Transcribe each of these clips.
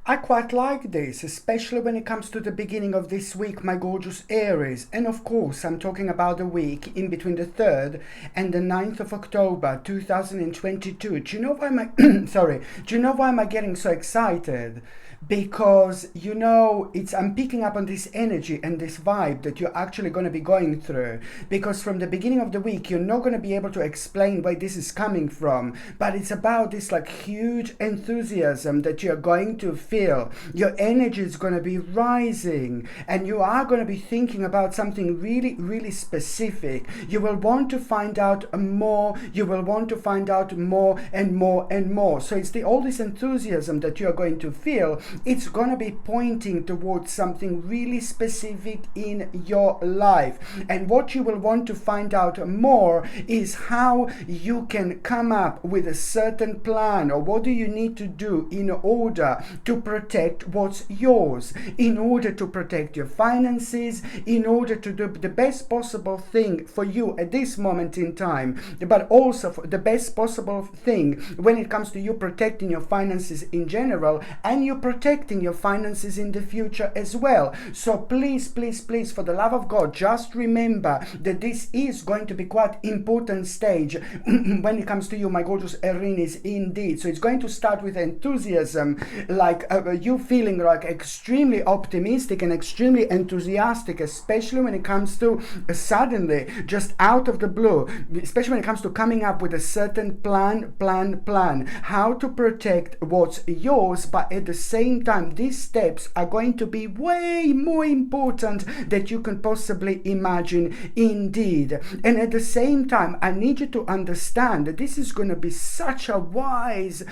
I quite like this, especially when it comes to the beginning of this week, my gorgeous Aries. And of course, I'm talking about the week in between the 3rd and the 9th of October 2022. Do you know why am I sorry, do you know why am I getting so excited? Because it's I'm picking up on this energy and this vibe that you're actually going to be going through, because from the beginning of the week you're not going to be able to explain where this is coming from, but it's about this like huge enthusiasm that you're going to feel. Your energy is going to be rising and you are going to be thinking about something really, really specific. You will want to find out more, you will want to find out more and more and more. So it's all this enthusiasm that you're going to feel. It's going to be pointing towards something really specific in your life. And what you will want to find out more is how you can come up with a certain plan, or what do you need to do in order to protect what's yours, in order to protect your finances, in order to do the best possible thing for you at this moment in time, but also for the best possible thing when it comes to you protecting your finances in general, and you protecting your finances in the future as well. So please, please, please, for the love of God, just remember that this is going to be quite important stage when it comes to you, my gorgeous Aries, indeed. So it's going to start with enthusiasm, like you feeling like extremely optimistic and extremely enthusiastic, especially when it comes to suddenly, just out of the blue, especially when it comes to coming up with a certain plan, how to protect what's yours, but at the same time, these steps are going to be way more important than you can possibly imagine, indeed. And at the same time, I need you to understand that this is going to be such a wise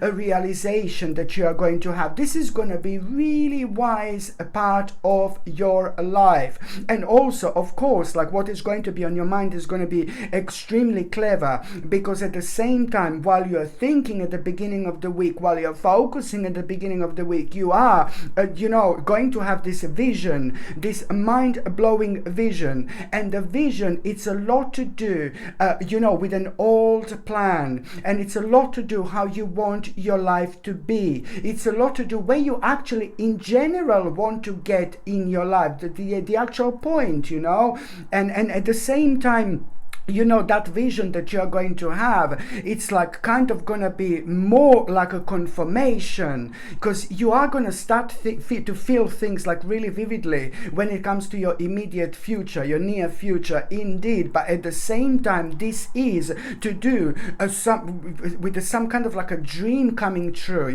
realization that you are going to have. This is going to be really wise part of your life. And also, of course, like what is going to be on your mind is going to be extremely clever, because at the same time, while you're thinking at the beginning of the week, while you're focusing at the beginning of the week, you are going to have this vision, this mind-blowing vision. And the vision, it's a lot to do with an old plan, and it's a lot to do how you want your life to be. It's a lot to do where you actually in general want to get in your life, the actual point, and at the same time, that vision that you're going to have, it's like kind of gonna be more like a confirmation, because you are gonna start to feel things like really vividly when it comes to your immediate future, your near future, indeed. But at the same time, this is to do with some kind of like a dream coming true,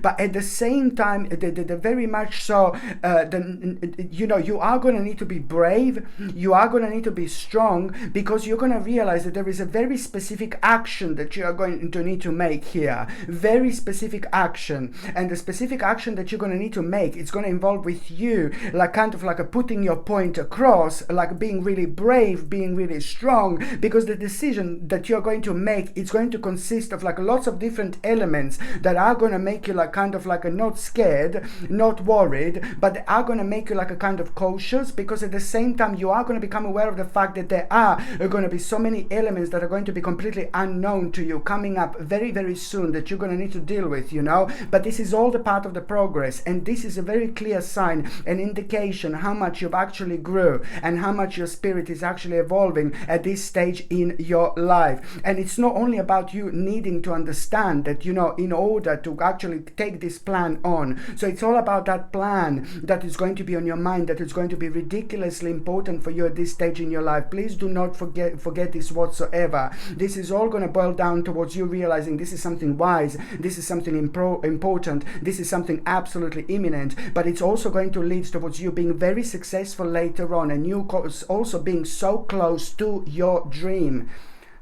but at the same time, the very much so, you are gonna need to be brave, you are gonna need to be strong, because you're going to realize that there is a very specific action that you are going to need to make here. Very specific action. And the specific action that you're going to need to make, it's going to involve with you, like kind of like a putting your point across, like being really brave, being really strong, because the decision that you're going to make, it's going to consist of like lots of different elements that are going to make you like kind of like a not scared, not worried, but they are going to make you like a kind of cautious, because at the same time, you are going to become aware of the fact that there are going to be so many elements that are going to be completely unknown to you coming up very, very soon that you're going to need to deal with, but this is all the part of the progress, and this is a very clear sign, an indication how much you've actually grew and how much your spirit is actually evolving at this stage in your life. And it's not only about you needing to understand that, in order to actually take this plan on, so it's all about that plan that is going to be on your mind, that is going to be ridiculously important for you at this stage in your life. Please do not forget this whatsoever. This is all going to boil down towards you realizing this is something wise, this is something important, this is something absolutely imminent, but it's also going to lead towards you being very successful later on, and you also being so close to your dream,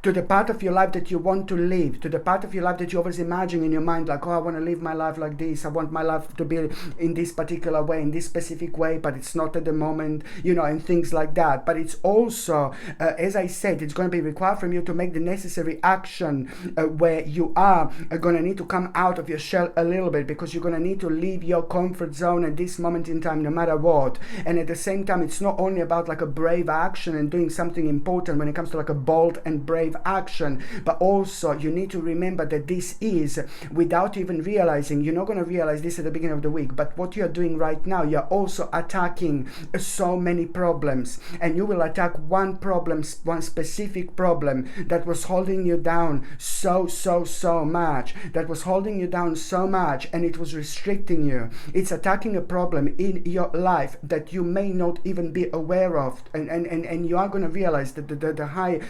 to the part of your life that you want to live, to the part of your life that you always imagine in your mind, like, oh, I want to live my life like this, I want my life to be in this particular way, in this specific way, but it's not at the moment, and things like that. But it's also, as I said, it's going to be required from you to make the necessary action where you are going to need to come out of your shell a little bit, because you're going to need to leave your comfort zone at this moment in time, no matter what. And at the same time, it's not only about like a brave action and doing something important when it comes to like a bold and brave brave action. But also you need to remember that this is, without even realizing, you're not going to realize this at the beginning of the week, but what you're doing right now, you're also attacking so many problems, and you will attack one problem, one specific problem that was holding you down so much, that was holding you down so much, and it was restricting you. It's attacking a problem in your life that you may not even be aware of, and you are going to realize that the high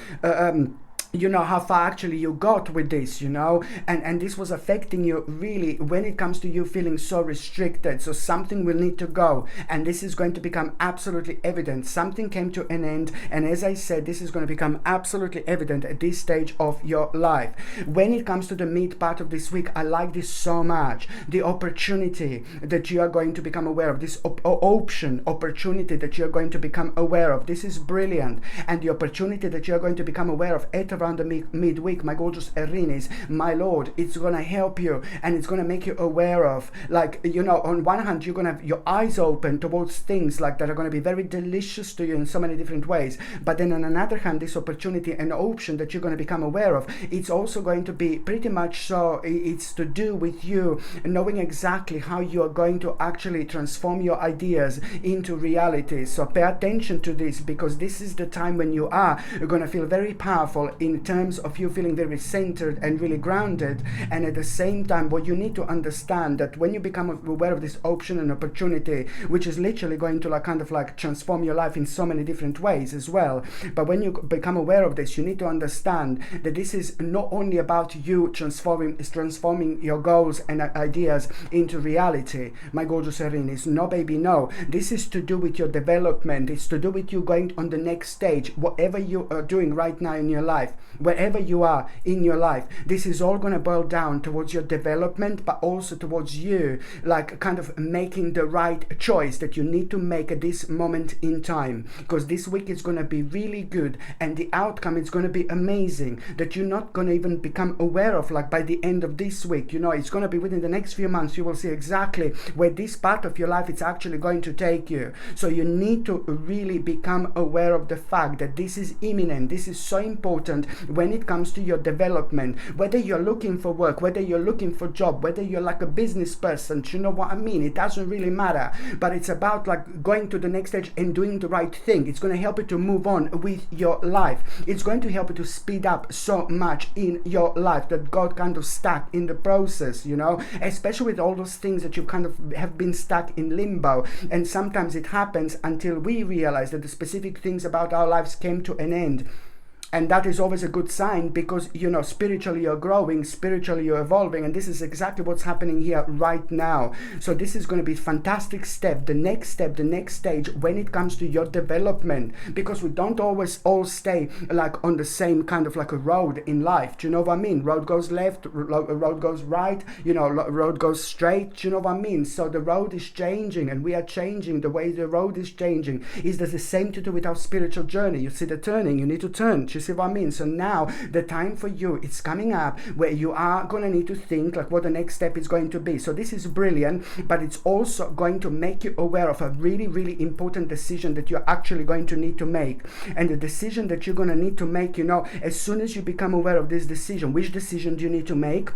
you know how far actually you got with this, you know, and this was affecting you really when it comes to you feeling so restricted. So something will need to go, and this is going to become absolutely evident. Something came to an end, and as I said, this is going to become absolutely evident at this stage of your life. When it comes to the mid part of this week, I like this so much. The opportunity that you are going to become aware of, this opportunity that you're going to become aware of, this is brilliant. And the opportunity that you're going to become aware of at around the midweek, my gorgeous Aries, my lord, it's gonna help you, and it's gonna make you aware of, like, you know, on one hand you're gonna have your eyes open towards things like that are gonna be very delicious to you in so many different ways, but then on another hand, this opportunity and option that you're gonna become aware of, it's also going to be pretty much so, it's to do with you knowing exactly how you are going to actually transform your ideas into reality. So pay attention to this, because this is the time when you are gonna feel very powerful in terms of you feeling very centered and really grounded. And at the same time, what you need to understand, that when you become aware of this option and opportunity, which is literally going to like kind of like transform your life in so many different ways as well, but when you become aware of this, you need to understand that this is not only about you transforming your goals and ideas into reality, my gorgeous Aries. No, baby, no. This is to do with your development. It's to do with you going on the next stage, whatever you are doing right now in your life, wherever you are in your life. This is all going to boil down towards your development, but also towards you like kind of making the right choice that you need to make at this moment in time, because this week is going to be really good, and the outcome is going to be amazing, that you're not going to even become aware of, like by the end of this week. You know, it's going to be within the next few months, you will see exactly where this part of your life is actually going to take you. So you need to really become aware of the fact that this is imminent. This is so important when it comes to your development, whether you're looking for work, whether you're looking for job, whether you're like a business person, you know what I mean, it doesn't really matter, but it's about like going to the next stage and doing the right thing. It's going to help you to move on with your life. It's going to help you to speed up so much in your life that got kind of stuck in the process, you know, especially with all those things that you kind of have been stuck in limbo. And sometimes it happens until we realize that the specific things about our lives came to an end. And that is always a good sign, because, you know, spiritually you're growing, spiritually you're evolving, and this is exactly what's happening here right now. So this is going to be a fantastic step, the next stage when it comes to your development, because we don't always all stay like on the same kind of like a road in life. Do you know what I mean? Road goes left, road goes right, you know, road goes straight. Do you know what I mean? So the road is changing, and we are changing. The way the road is changing is the same to do with our spiritual journey. You see the turning, you need to turn. You see what I mean? So now the time for you, it's coming up where you are going to need to think like what the next step is going to be. So this is brilliant, but it's also going to make you aware of a really, really important decision that you're actually going to need to make. And the decision that you're going to need to make, you know, as soon as you become aware of this decision, which decision do you need to make?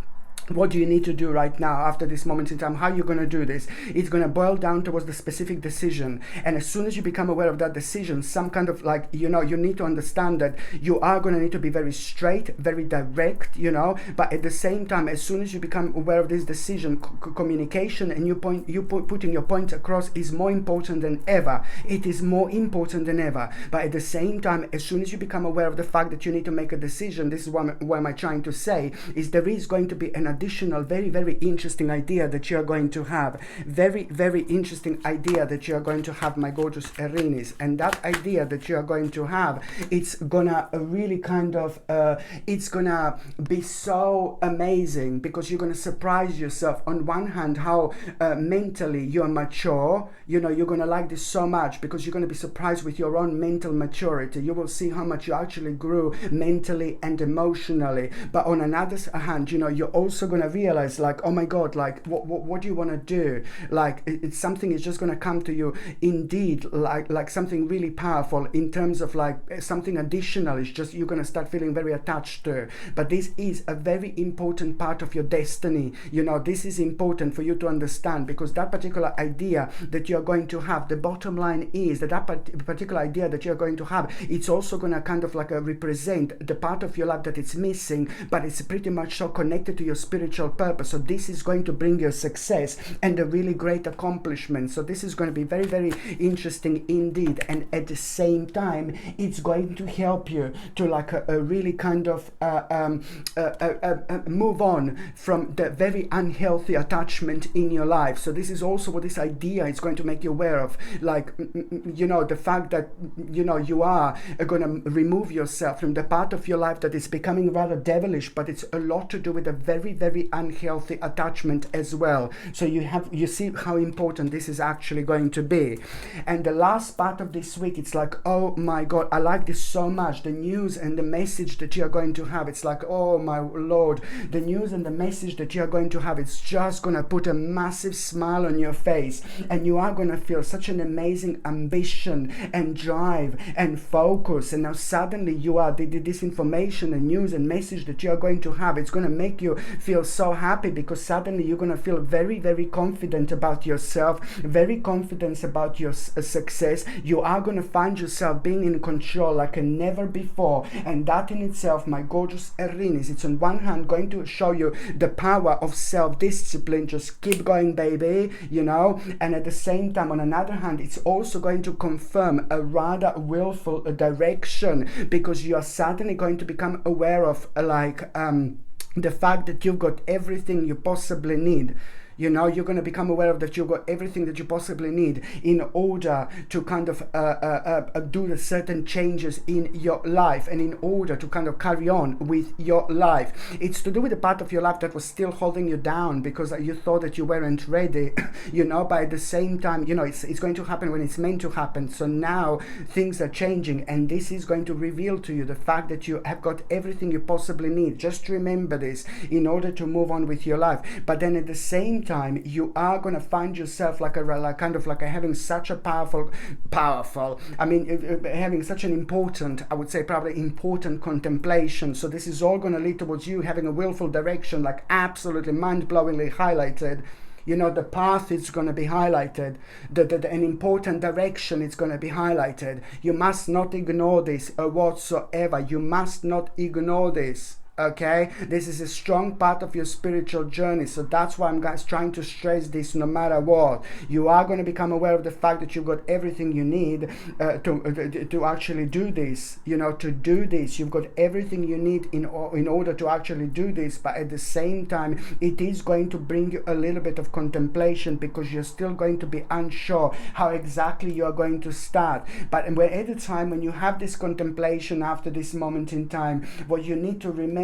What do you need to do right now after this moment in time? How are you going to do this? It's going to boil down towards the specific decision. And as soon as you become aware of that decision, some kind of like, you know, you need to understand that you are going to need to be very straight, very direct, you know, but at the same time, as soon as you become aware of this decision, communication and putting your point across is more important than ever. It is more important than ever. But at the same time, as soon as you become aware of the fact that you need to make a decision, this is what am I trying to say, is there is going to be an additional very, very interesting idea that you're going to have. Very, very interesting idea that you're going to have, my gorgeous Aries. And that idea that you're going to have, it's gonna really kind of, it's gonna be so amazing, because you're gonna surprise yourself. On one hand, how mentally you're mature. You know, you're gonna like this so much, because you're gonna be surprised with your own mental maturity. You will see how much you actually grew mentally and emotionally. But on another hand, you know, you're also also going to realize like, oh my God, like what do you want to do? Like it's something is just going to come to you indeed, like something really powerful in terms of like something additional. It's just you're going to start feeling very attached to. But this is a very important part of your destiny. You know, this is important for you to understand, because that particular idea that you're going to have, the bottom line is that particular idea that you're going to have, it's also going to kind of like represent the part of your life that it's missing, but it's pretty much so connected to your spiritual purpose. So this is going to bring you success and a really great accomplishment. So this is going to be very, very interesting indeed. And at the same time, it's going to help you to like really kind of move on from the very unhealthy attachment in your life. So this is also what this idea is going to make you aware of, like, you know, the fact that, you know, you are going to remove yourself from the part of your life that is becoming rather devilish, but it's a lot to do with a very, very unhealthy attachment as well. So you see how important this is actually going to be. And the last part of this week, it's like, oh my God, I like this so much. The news and the message that you're going to have, it's like, oh my Lord, the news and the message that you're going to have, it's just going to put a massive smile on your face, and you are going to feel such an amazing ambition and drive and focus. And now suddenly you are this information and news and message that you're going to have, it's going to make you feel so happy, because suddenly you're going to feel very, very confident about yourself, very confident about your success. You are going to find yourself being in control like never before. And that in itself, my gorgeous Aries, it's on one hand going to show you the power of self-discipline, just keep going baby, you know, and at the same time, on another hand, it's also going to confirm a rather willful direction, because you are suddenly going to become aware of like the fact that you've got everything you possibly need. You know, you're going to become aware of that you've got everything that you possibly need in order to kind of do the certain changes in your life, and in order to kind of carry on with your life. It's to do with the part of your life that was still holding you down because you thought that you weren't ready, you know, but at the same time, you know, it's going to happen when it's meant to happen. So now things are changing, and this is going to reveal to you the fact that you have got everything you possibly need. Just remember this in order to move on with your life. But then at the same time, you are going to find yourself having such a powerful, having such an important, I would say probably important contemplation. So this is all going to lead towards you having a willful direction, like absolutely mind-blowingly highlighted. You know, the path is going to be highlighted, an important direction is going to be highlighted. You must not ignore this whatsoever. You must not ignore this. Okay, this is a strong part of your spiritual journey. So that's why I'm guys trying to stress this. No matter what, you are going to become aware of the fact that you've got everything you need to actually do this. You know, to do this, you've got everything you need in order to actually do this. But at the same time, it is going to bring you a little bit of contemplation, because you're still going to be unsure how exactly you are going to start. But at the time when you have this contemplation after this moment in time, what you need to remember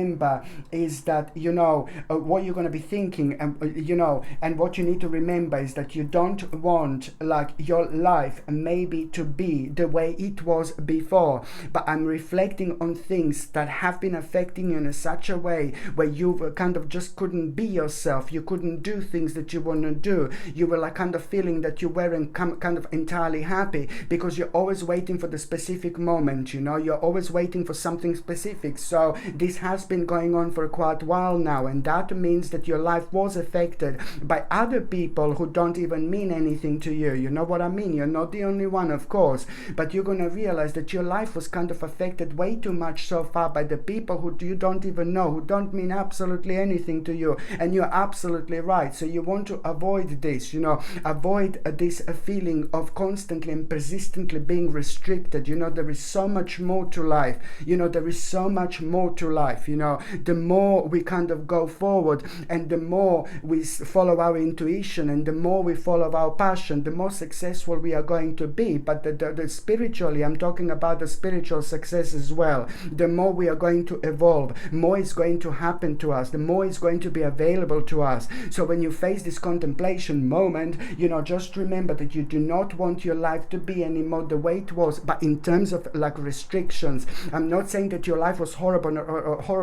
is that, you know, what you're going to be thinking, and you know, and what you need to remember is that you don't want like your life maybe to be the way it was before, but I'm reflecting on things that have been affecting you in such a way where you kind of just couldn't be yourself. You couldn't do things that you want to do. You were like kind of feeling that you weren't kind of entirely happy, because you're always waiting for the specific moment, you know, you're always waiting for something specific. So this has been going on for quite a while now, and that means that your life was affected by other people who don't even mean anything to you. You know what I mean? You're not the only one, of course, but you're going to realize that your life was kind of affected way too much so far by the people who you don't even know, who don't mean absolutely anything to you. And you're absolutely right. So you want to avoid this, you know, avoid this feeling of constantly and persistently being restricted. You know, there is so much more to life. You know, there is so much more to life. You know, the more we kind of go forward, and the more we follow our intuition, and the more we follow our passion, the more successful we are going to be. But the spiritually, I'm talking about the spiritual success as well. The more we are going to evolve, more is going to happen to us, the more is going to be available to us. So when you face this contemplation moment, you know, just remember that you do not want your life to be anymore the way it was. But in terms of like restrictions, I'm not saying that your life was horrible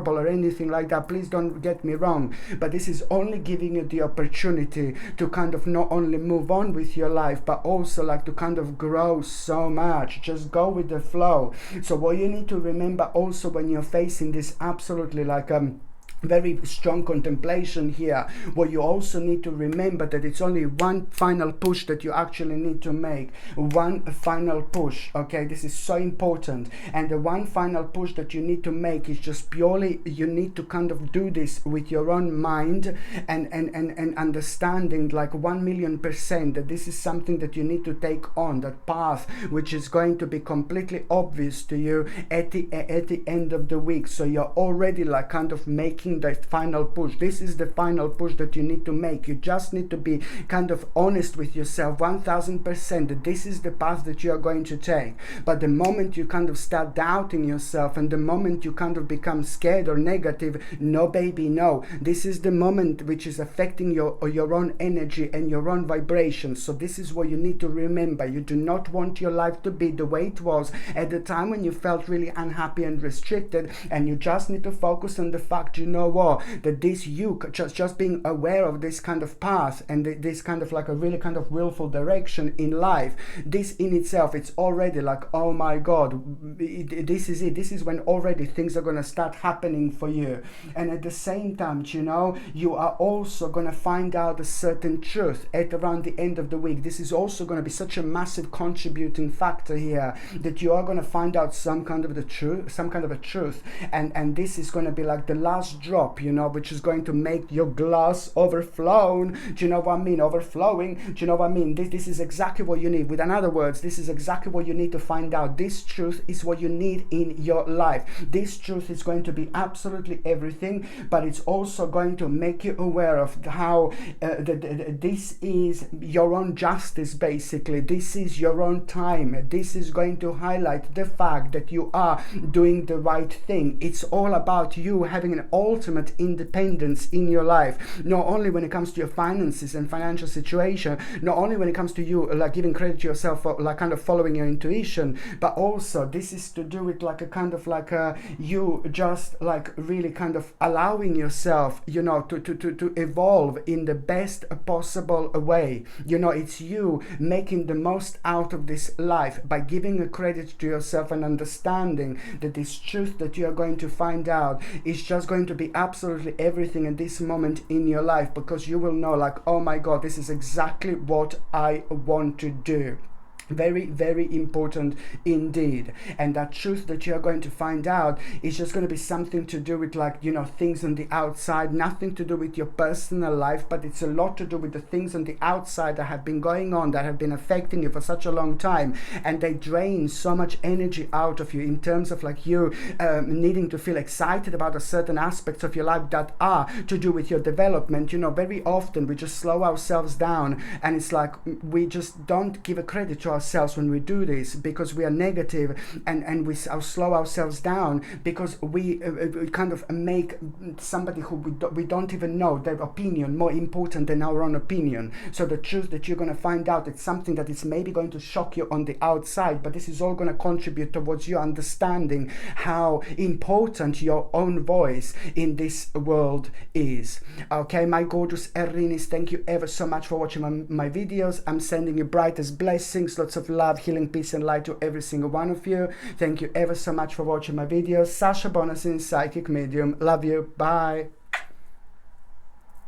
horrible or anything like that. Please don't get me wrong, but this is only giving you the opportunity to kind of not only move on with your life, but also like to kind of grow so much. Just go with the flow. So what you need to remember also when you're facing this absolutely like very strong contemplation here, what you also need to remember that it's only one final push that you actually need to make. One final push, okay? This is so important. And the one final push that you need to make is just purely, you need to kind of do this with your own mind and understanding like 1,000,000% that this is something that you need to take on, that path which is going to be completely obvious to you at the end of the week. So you're already like kind of making that final push. This is the final push that you need to make. You just need to be kind of honest with yourself 1,000% that this is the path that you are going to take. But the moment you kind of start doubting yourself and the moment you kind of become scared or negative, no baby, no. This is the moment which is affecting your own energy and your own vibration. So this is what you need to remember. You do not want your life to be the way it was at the time when you felt really unhappy and restricted, and you just need to focus on the fact, you know what, that this you just being aware of this kind of path and this kind of like a really kind of willful direction in life, this in itself, it's already like, oh my god, this is it. This is when already things are going to start happening for you. And at the same time, you know, you are also going to find out a certain truth at around the end of the week. This is also going to be such a massive contributing factor here, that you are going to find out some kind of the truth, some kind of a truth, and this is going to be like the last drop, you know, which is going to make your glass overflown. Do you know what I mean? Overflowing. Do you know what I mean? This is exactly what you need. With other words, this is exactly what you need to find out. This truth is what you need in your life. This truth is going to be absolutely everything, but it's also going to make you aware of how this is your own justice, basically. This is your own time. This is going to highlight the fact that you are doing the right thing. It's all about you having an ultimate independence in your life, not only when it comes to your finances and financial situation, not only when it comes to you like giving credit to yourself for like kind of following your intuition, but also this is to do with like a kind of like you just like really kind of allowing yourself, you know, to evolve in the best possible way. You know, it's you making the most out of this life by giving a credit to yourself and understanding that this truth that you are going to find out is just going to be absolutely everything at this moment in your life, because you will know like, oh my god, this is exactly what I want to do. Very, very important indeed. And that truth that you're going to find out is just going to be something to do with like, you know, things on the outside, nothing to do with your personal life, but it's a lot to do with the things on the outside that have been going on, that have been affecting you for such a long time, and they drain so much energy out of you in terms of like you needing to feel excited about a certain aspects of your life that are to do with your development. You know, very often we just slow ourselves down, and it's like we just don't give a credit to ourselves when we do this, because we are negative, and we slow ourselves down because we kind of make somebody who we don't even know, their opinion, more important than our own opinion. So the truth that you're going to find out, it's something that is maybe going to shock you on the outside, but this is all going to contribute towards you understanding how important your own voice in this world is. Okay, my gorgeous Aries, thank you ever so much for watching my videos. I'm sending you brightest blessings, lots of love, healing, peace and light to every single one of you. Thank you ever so much for watching my videos. Sasha Bonasin, psychic medium. Love you. Bye.